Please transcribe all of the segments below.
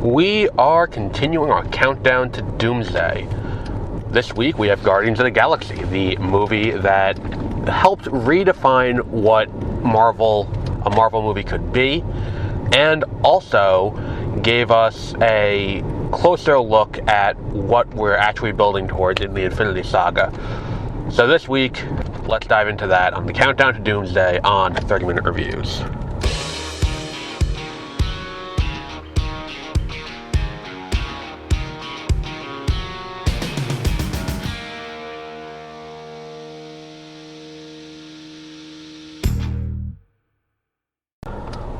We are continuing our countdown to Doomsday. This week we have Guardians of the Galaxy, the movie that helped redefine what a Marvel movie could be, and also gave us a closer look at what we're actually building towards in the Infinity Saga. So this week, let's dive into that on the countdown to Doomsday on 30-minute reviews.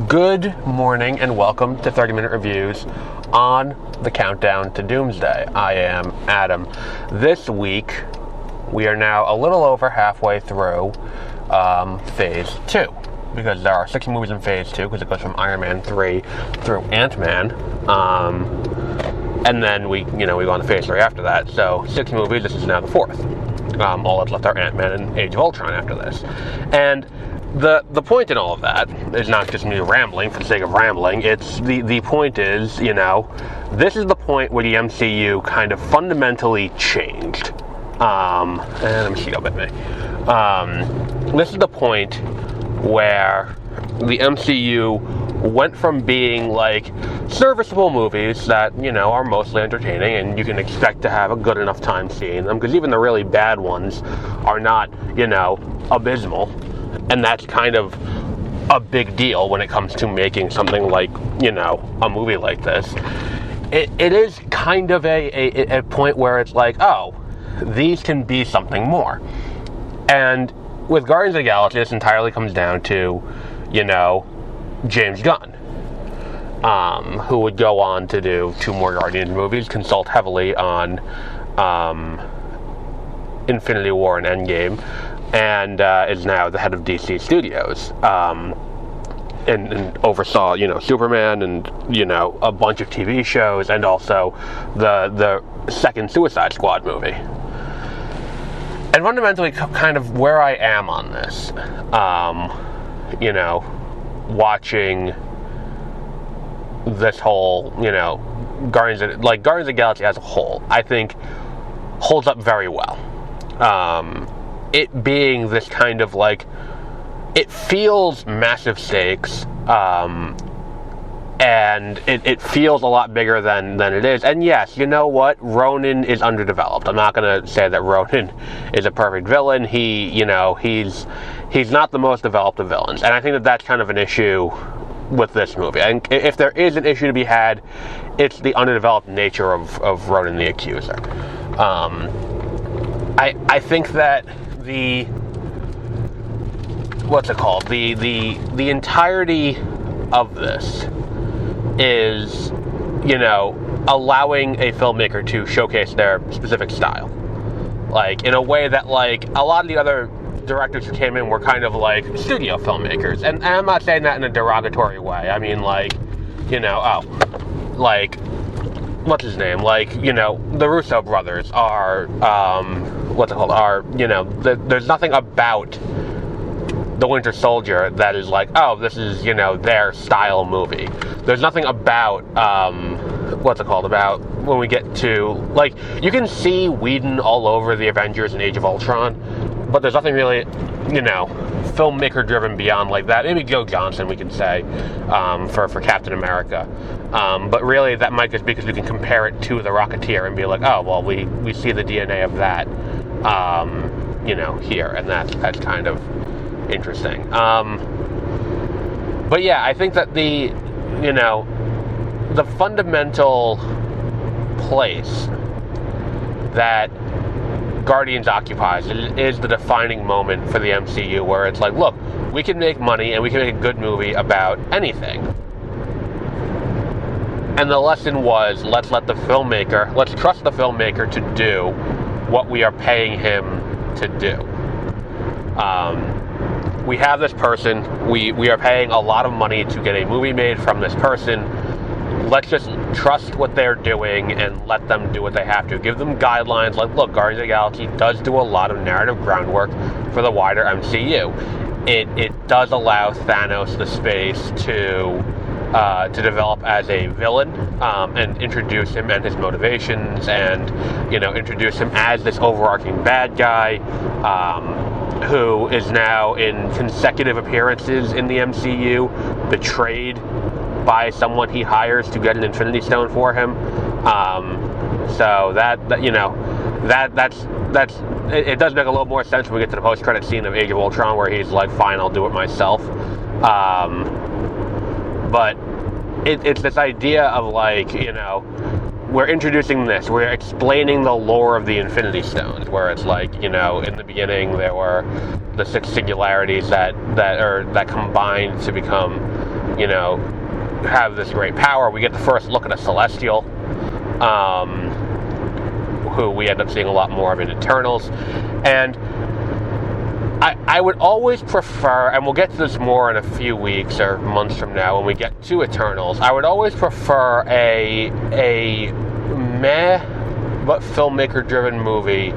Good morning and welcome to 30-minute reviews on the countdown to Doomsday. I am Adam. This week, we are now a little over halfway through Phase 2, because there are 6 movies in Phase 2, because it goes from Iron Man 3 through Ant-Man, and then we go on to Phase 3 after that. So 6 movies. This is now the 4th. All that's left are Ant-Man and Age of Ultron after this, and the point in all of that is not just me rambling for the sake of rambling. It's the point is, this is the point where the MCU kind of fundamentally changed. And let me see up at me. This is the point where the MCU went from being like serviceable movies that, are mostly entertaining and you can expect to have a good enough time seeing them, because even the really bad ones are not, abysmal. And that's kind of a big deal when it comes to making something like, a movie like this. It is kind of a point where it's like, oh, these can be something more. And with Guardians of the Galaxy, this entirely comes down to, James Gunn, who would go on to do 2 more Guardians movies, consult heavily on Infinity War and Endgame, and is now the head of DC Studios, and oversaw, Superman and, a bunch of TV shows, and also the second Suicide Squad movie. And fundamentally, kind of where I am on this, watching this whole, Guardians of the Galaxy as a whole, I think holds up very well. It being this kind of it feels massive stakes, and it feels a lot bigger than it is. And yes, you know what? Ronan is underdeveloped. I'm not going to say that Ronan is a perfect villain. He's not the most developed of villains. And I think that that's kind of an issue with this movie. And if there is an issue to be had, it's the underdeveloped nature of Ronan the Accuser. I think that the entirety of this is, allowing a filmmaker to showcase their specific style. In a way that, a lot of the other directors who came in were kind of studio filmmakers. And I'm not saying that in a derogatory way. I mean, what's his name? The Russo brothers are, there's nothing about The Winter Soldier that is this is, their style movie. There's nothing about, about when we get to, you can see Whedon all over the Avengers and Age of Ultron, but there's nothing really, filmmaker driven beyond that. Maybe Joe Johnson, we could say, for Captain America. But really that might just be because we can compare it to The Rocketeer and be like, oh, well, we see the DNA of that, here, and that's kind of interesting. But yeah, I think that the fundamental place that Guardians occupies is the defining moment for the MCU, where it's look, we can make money and we can make a good movie about anything. And the lesson was, let's trust the filmmaker to do what we are paying him to do. We have this person, we are paying a lot of money to get a movie made from this person. Let's just trust what they're doing and let them do what they have to. Give them guidelines. Look, Guardians of the Galaxy does do a lot of narrative groundwork for the wider MCU. It does allow Thanos the space to, to develop as a villain, and introduce him and his motivations, and introduce him as this overarching bad guy who is now in consecutive appearances in the MCU betrayed by someone he hires to get an Infinity Stone for him. So that's it does make a little more sense when we get to the post-credit scene of Age of Ultron, where he's like, fine, I'll do it myself. But it's this idea of like, we're introducing this, we're explaining the lore of the Infinity Stones, where it's like, in the beginning there were the 6 singularities that combined to become, have this great power. We get the first look at a Celestial, who we end up seeing a lot more of in Eternals. And I would always prefer, and we'll get to this more in a few weeks or months from now when we get to Eternals, I would always prefer a meh but filmmaker-driven movie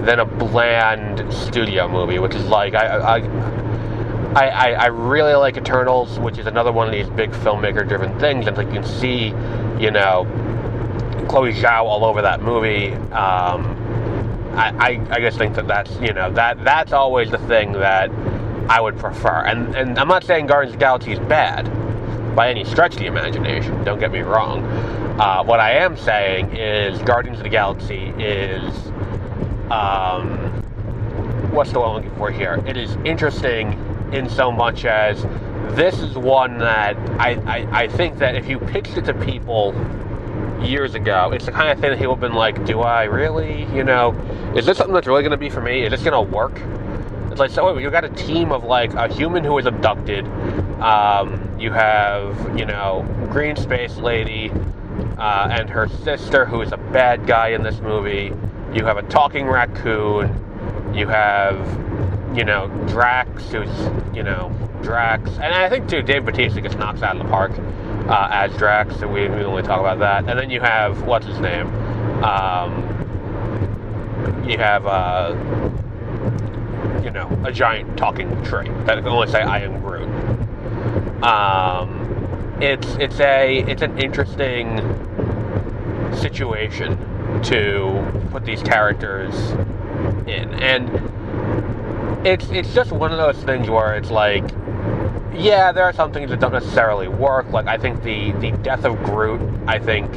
than a bland studio movie, which is like, I really like Eternals, which is another one of these big filmmaker-driven things, and like you can see, Chloe Zhao all over that movie. I just think that's always the thing that I would prefer. And I'm not saying Guardians of the Galaxy is bad by any stretch of the imagination, don't get me wrong. What I am saying is Guardians of the Galaxy is, what's the one I'm looking for here? It is interesting in so much as this is one that I think that if you pitched it to people years ago, it's the kind of thing that people have been like, do I really, is this something that's really going to be for me? Is this going to work? It's like, so you got a team of like a human who is abducted, you have, Green Space Lady, and her sister, who is a bad guy in this movie, you have a talking raccoon, you have, Drax, who's, Drax, and I think too, Dave Bautista gets knocked out of the park as Drax, so we only talk about that. And then you have, what's his name? You have, a giant talking tree that can only say, I am Groot. It's an interesting situation to put these characters in, and it's just one of those things where it's like, yeah, there are some things that don't necessarily work. Like, I think the death of Groot, I think,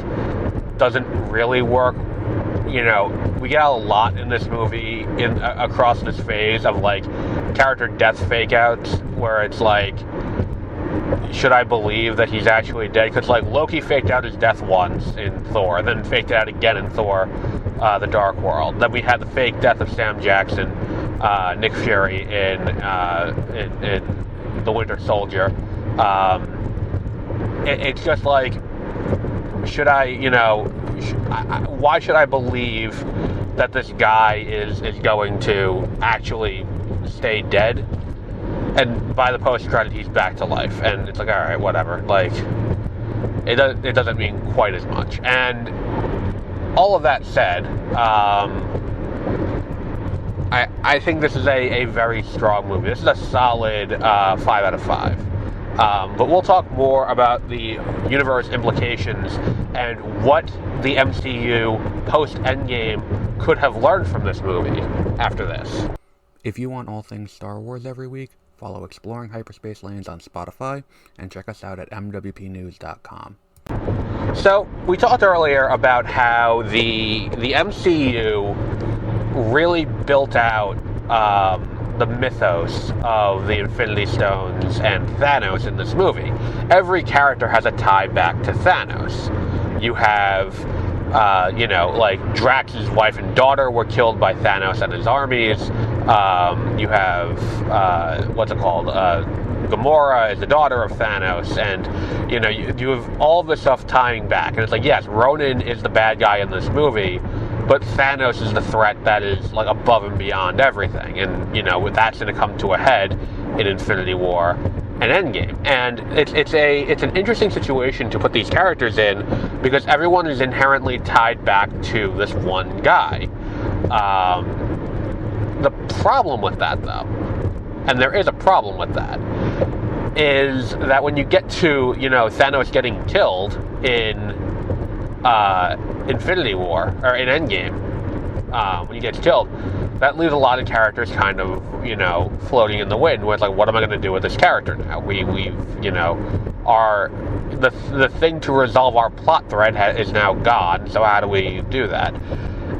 doesn't really work. We get a lot in this movie across this phase of like character death fake-outs, where it's like, should I believe that he's actually dead? Because like Loki faked out his death once in Thor, then faked it out again in Thor: The Dark World. Then we had the fake death of Sam Jackson, Nick Fury in The Winter Soldier. It's just like, should I, why should I believe that this guy is going to actually stay dead? And by the post-credit, he's back to life, and it's like, all right, whatever. Like, it doesn't mean quite as much. And all of that said, I think this is a very strong movie. This is a solid 5 out of 5. But we'll talk more about the universe implications and what the MCU post-Endgame could have learned from this movie after this. If you want all things Star Wars every week, follow Exploring Hyperspace Lanes on Spotify and check us out at mwpnews.com. So, we talked earlier about how the MCU really built out the mythos of the Infinity Stones and Thanos in this movie. Every character has a tie back to Thanos. You have, like Drax's wife and daughter were killed by Thanos and his armies. You have, Gamora is the daughter of Thanos, and, you have all this stuff tying back. And it's like, yes, Ronan is the bad guy in this movie, but Thanos is the threat that is like above and beyond everything, and that's going to come to a head in Infinity War and Endgame. And it's an interesting situation to put these characters in, because everyone is inherently tied back to this one guy. The problem with that, though, and there is a problem with that, is that when you get to, Thanos getting killed in Infinity War, or in Endgame, when he gets killed, that leaves a lot of characters kind of, floating in the wind with, like, what am I going to do with this character now? We've the thing to resolve our plot thread is now gone, so how do we do that?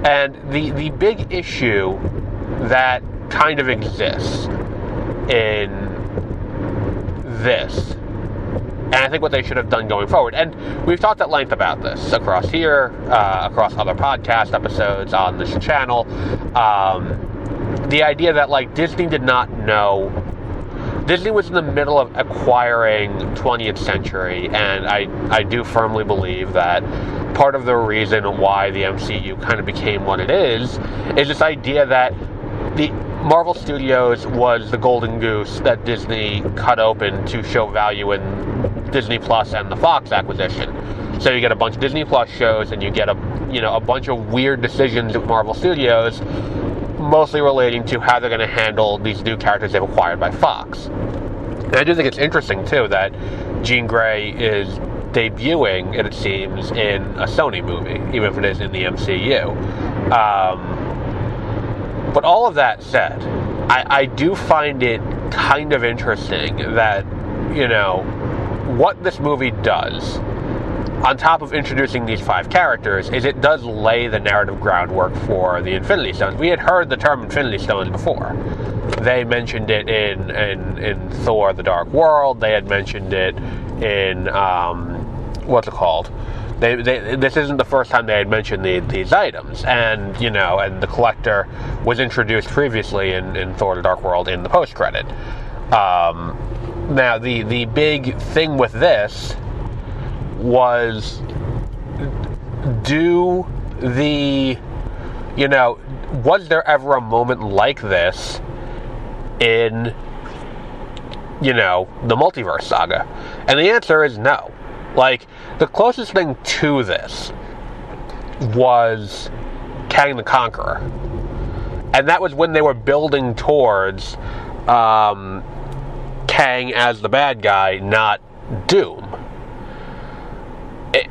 And the big issue that kind of exists in this, and I think what they should have done going forward, and we've talked at length about this across here, across other podcast episodes on this channel, the idea that, like, Disney did not know. Disney was in the middle of acquiring 20th Century, and I do firmly believe that part of the reason why the MCU kind of became what it is this idea that the Marvel Studios was the golden goose that Disney cut open to show value in Disney Plus and the Fox acquisition. So you get a bunch of Disney Plus shows, and you get a bunch of weird decisions at Marvel Studios, mostly relating to how they're going to handle these new characters they've acquired by Fox. And I do think it's interesting, too, that Jean Grey is debuting, it seems, in a Sony movie, even if it is in the MCU. But all of that said, I do find it kind of interesting that, what this movie does, on top of introducing these 5 characters, is it does lay the narrative groundwork for the Infinity Stones. We had heard the term Infinity Stones before. They mentioned it in Thor: The Dark World. They had mentioned it in, what's it called? This isn't the first time they had mentioned these items. And, and the Collector was introduced previously in Thor: The Dark World in the post-credit. Now, the big thing with this was, was there ever a moment like this in, the Multiverse Saga? And the answer is no. Like, the closest thing to this was Kang the Conqueror. And that was when they were building towards Kang as the bad guy, not Doom.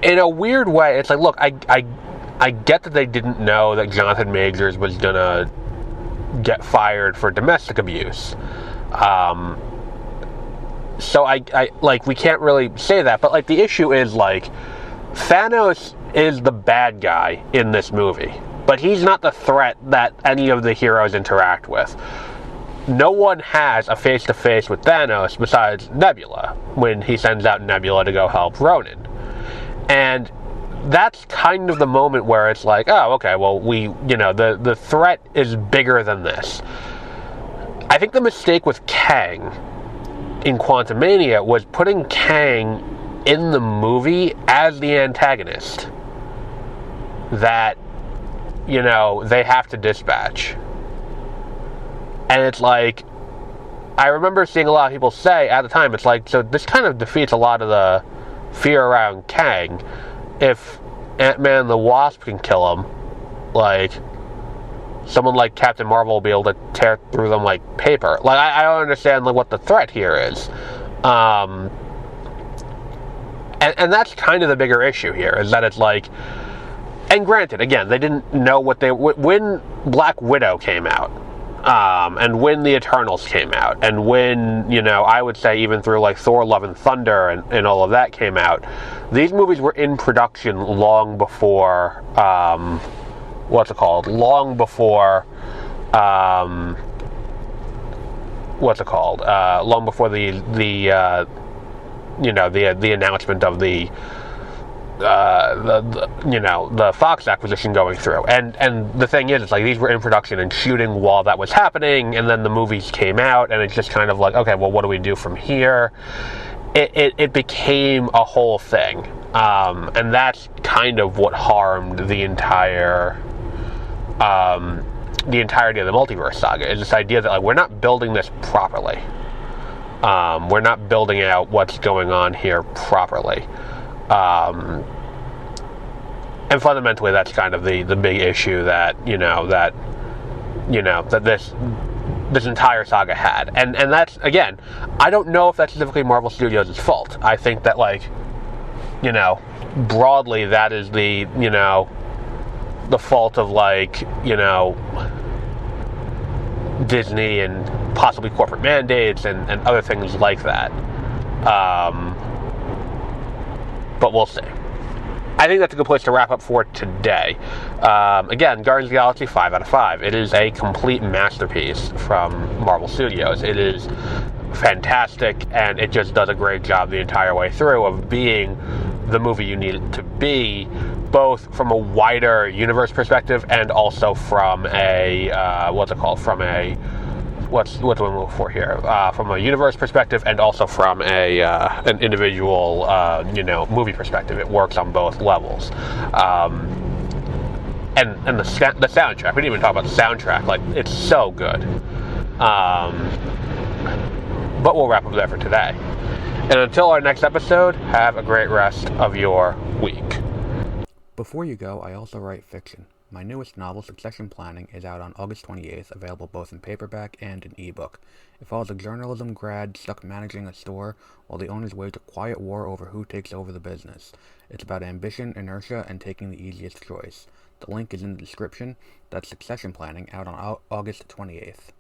In a weird way, it's like, look, I get that they didn't know that Jonathan Majors was gonna get fired for domestic abuse. So I we can't really say that, but, like, the issue is, like, Thanos is the bad guy in this movie, but he's not the threat that any of the heroes interact with. No one has a face-to-face with Thanos besides Nebula, when he sends out Nebula to go help Ronan. And that's kind of the moment where it's like, oh, okay, well, the threat is bigger than this. I think the mistake with Kang in Quantumania was putting Kang in the movie as the antagonist that, they have to dispatch. And it's like, I remember seeing a lot of people say at the time, it's like, so this kind of defeats a lot of the fear around Kang. If Ant-Man and the Wasp can kill him, like, someone like Captain Marvel will be able to tear through them like paper. Like, I don't understand, like, what the threat here is. And that's kind of the bigger issue here, is that it's like, and granted, again, they didn't know when Black Widow came out, and when the Eternals came out, and when, I would say even through, like, Thor: Love and Thunder and all of that came out, these movies were in production long before, long before the announcement of the Fox acquisition going through. And the thing is, it's like, these were in production and shooting while that was happening, and then the movies came out, and it's just kind of like, okay, well, what do we do from here? It became a whole thing. And that's kind of what harmed the entirety of the Multiverse Saga, is this idea that, like, we're not building this properly. We're not building out what's going on here properly. And fundamentally, that's kind of the big issue that this this entire saga had. And that's, again, I don't know if that's specifically Marvel Studios' fault. I think that, like, you know, broadly that is the, you know, the fault of, like, you know, Disney and possibly corporate mandates and other things like that. But we'll see. I think that's a good place to wrap up for today. Again, Guardians of the Galaxy, 5 out of 5. It is a complete masterpiece from Marvel Studios. It is fantastic, and it just does a great job the entire way through of being the movie you need it to be, both from a wider universe perspective and also from a, what's the one we're looking for here? From a universe perspective and also from a an individual, you know, movie perspective. It works on both levels. And the soundtrack, we didn't even talk about the soundtrack, like, it's so good. But we'll wrap up there for today. And until our next episode, have a great rest of your week. Before you go, I also write fiction. My newest novel, Succession Planning, is out on August 28th, available both in paperback and an ebook. It follows a journalism grad stuck managing a store while the owners wage a quiet war over who takes over the business. It's about ambition, inertia, and taking the easiest choice. The link is in the description. That's Succession Planning, out on August 28th.